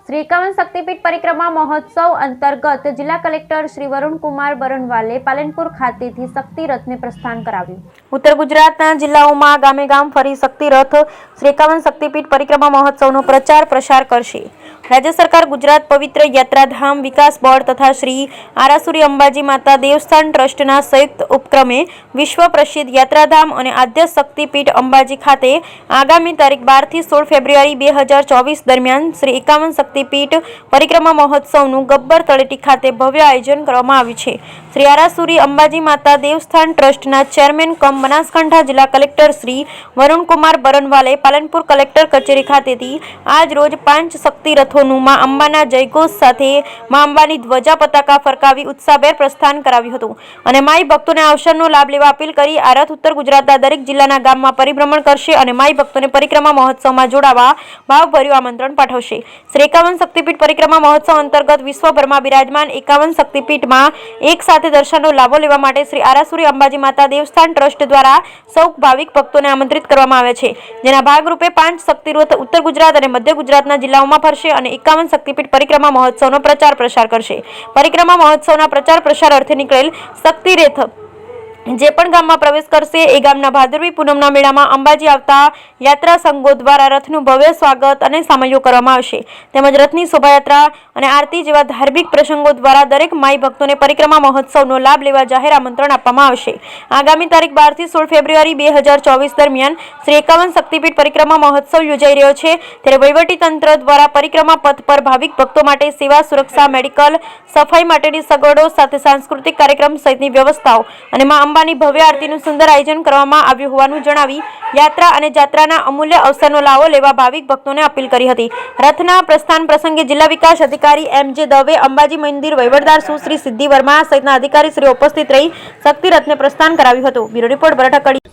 श्री 51 शक्तिपीठ परिक्रमा महोत्सव अंतर्गत जिला कलेक्टर श्री वरुण कुमार बरनवाले पालनपुर खातेથી શક્તિ રથને પ્રસ્થાન કરાવ્યું। ઉત્તર ગુજરાતના જિલ્લાઓમાં ગામે ગામ ફરી શક્તિ રથ શ્રી 51 શક્તિપીઠ પરિક્રમા મહોત્સવનો પ્રચાર પ્રસાર કરશે। राज्य सरकार गुजरात पवित्र यात्राधाम विकास बोर्ड तथा श्री आरासुरी अंबाजी माता देवस्थान ट्रस्टना संयुक्त उपक्रमे विश्व प्रसिद्ध यात्राधाम और आद्य शक्तिपीठ अंबाजी खाते आगामी तारीख 12 થી 16 फेब्रुआरी 2024 दरमियान श्री 51 शक्तिपीठ परिक्रमा महोत्सवનું गब्बर तळेटी खाते भव्य आयोजन કરવામાં આવ્યું છે। श्री आरासुरी अंबाजी माता देवस्थान ट्रस्टना चेरमेन कम बनासकांठा जिला कलेक्टर श्री वरुण कुमार बरनवाले पालनपुर कलेक्टर कचेरी खातेથી आज रोज 5 शक्ति रथोનું માં અંબાના જયઘોષ સાથે માં અંબાની ધ્વજા પતાકા ફરકાવી ઉત્સાહભેર પ્રસ્થાન કરાવ્યું હતું અને માઈ ભક્તોને અવસરનો લાભ લેવા અપીલ કરી આ રથ ઉત્તર ગુજરાતના દરેક જિલ્લાના ગામમાં પરિભ્રમણ કરશે અને માઈ ભક્તોને પરિક્રમા મહોત્સવમાં જોડાવા ભાવભર્યું આમંત્રણ પાઠવશે। શ્રી 51 શક્તિપીઠ પરિક્રમા મહોત્સવ અંતર્ગત વિશ્વભરમાં બિરાજમાન 51 શક્તિપીઠમાં એક સાથે દર્શનનો લાભો લેવા માટે શ્રી આરાસુરી અંબાજી માતા દેવસ્થાન ટ્રસ્ટ દ્વારા સૌ ભાવિક ભક્તોને આમંત્રિત કરવામાં આવે છે, જેના ભાગરૂપે 5 શક્તિરથ ઉત્તર ગુજરાત અને મધ્ય ગુજરાતના જિલ્લાઓમાં ફરશે અને 51 શક્તિપીઠ પરિક્રમા મહોત્સવનો પ્રચાર પ્રસાર કરશે। પરિક્રમા મહોત્સવના પ્રચાર પ્રસાર અર્થે નીકળેલ શક્તિ રથ જે પણ ગામમાં પ્રવેશ કરશે એ ગામના ભાદરવી પૂનમના મેળામાં અંબાજી આવતા યાત્રા સંઘો દ્વારા રથનું ભવ્ય સ્વાગત અને સામૈયો કરવામાં આવશે, તેમજ રથની શોભાયાત્રા અને આરતી જેવા ધાર્મિક પ્રસંગો દ્વારા દરેક માઈ ભક્તોને પરિક્રમા મહોત્સવનો લાભ લેવા જાહેર આમંત્રણ આપવામાં આવશે। આગામી તારીખ 12 થી 16 ફેબ્રુઆરી 2024 દરમિયાન શ્રી 51 શક્તિપીઠ પરિક્રમા મહોત્સવ યોજાઈ રહ્યો છે, ત્યારે વહીવટી તંત્ર દ્વારા પરિક્રમા પથ પર ભાવિક ભક્તો માટે સેવા, સુરક્ષા, મેડિકલ, સફાઈ માટેની સગવડો સાથે સાંસ્કૃતિક કાર્યક્રમ સહિતની વ્યવસ્થાઓ અને માં અંબાની ભવ્ય આરતીનું સુંદર આયોજન કરવામાં આવ્યું હોવાનું જણાવી યાત્રા અને જાત્રાના અમૂલ્ય અવસરનો લાવો લેવા ભાવિક ભક્તોને અપીલ કરી હતી। રથના પ્રસ્થાન પ્રસંગે જિલ્લા વિકાસ અધિકારી MJ દવે, અંબાજી મંદિર વહીવટદાર સુશ્રી સિદ્ધિ વર્મા સહિતના અધિકારીશ્રીઓ ઉપસ્થિત રહી શક્તિ રથને પ્રસ્થાન કરાવ્યું હતું। બ્યુરો રિપોર્ટ બરઠકડી।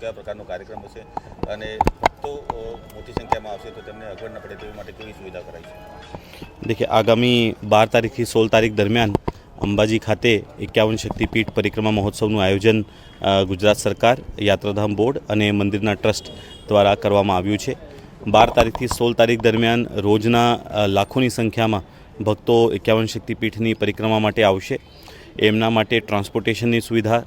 કયા પ્રકારનો કાર્યક્રમ હશે અને ભક્તો મોટી સંખ્યામાં આવશે તો તેમને અગવડ ન પડે તે માટે કેવી સુવિધા કરાઈ છે? देखिए, आगामी 12 तारीख થી 16 तारीख दरमियान अंबाजी खाते 51 शक्तिपीठ परिक्रमा महोत्सवનું આયોજન ગુજરાત સરકાર, યાત્રાધામ બોર્ડ અને મંદિરના ટ્રસ્ટ દ્વારા કરવામાં આવ્યું છે। 12 તારીખથી 16 તારીખ દરમિયાન રોજના લાખોની સંખ્યામાં ભક્તો 51 શક્તિપીઠની પરિક્રમા માટે આવશે। એમના માટે ટ્રાન્સપોર્ટેશનની સુવિધા,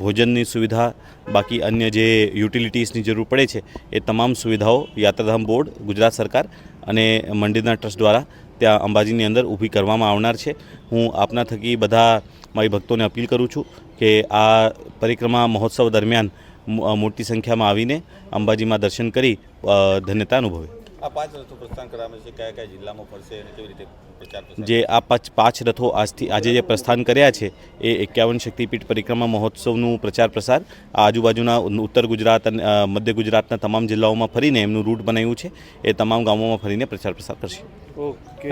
ભોજનની સુવિધા, બાકી અન્ય જે યુટિલિટીઝની જરૂર પડે છે એ તમામ સુવિધાઓ યાત્રાધામ બોર્ડ, ગુજરાત સરકાર અને મંદિરના ટ્રસ્ટ દ્વારા ત્યાં અંબાજીની અંદર ઊભી કરવામાં આવનાર છે। હું આપના થકી બધા મારી ભક્તોને અપીલ કરું છું કે આ પરિક્રમા મહોત્સવ દરમિયાન મોટી સંખ્યામાં આવીને અંબાજીમાં દર્શન કરી ધન્યતા અનુભવે। આ 5 રથો પ્રસ્થાન કરવામાં છે, કયા કયા જિલ્લામાં ફરશે અને કેવી રીતે પ્રચાર પ્રસાર? જે આ 5 રથો આજે જે પ્રસ્થાન કર્યા છે એ 51 શક્તિપીઠ પરિક્રમા મહોત્સવનું પ્રચાર પ્રસાર આજુબાજુના ઉત્તર ગુજરાત અને મધ્ય ગુજરાતના તમામ જિલ્લાઓમાં ફરીને એમનું રૂટ બનાવ્યું છે, એ તમામ ગામોમાં ફરીને પ્રચાર પ્રસાર કરશે। ઓકે।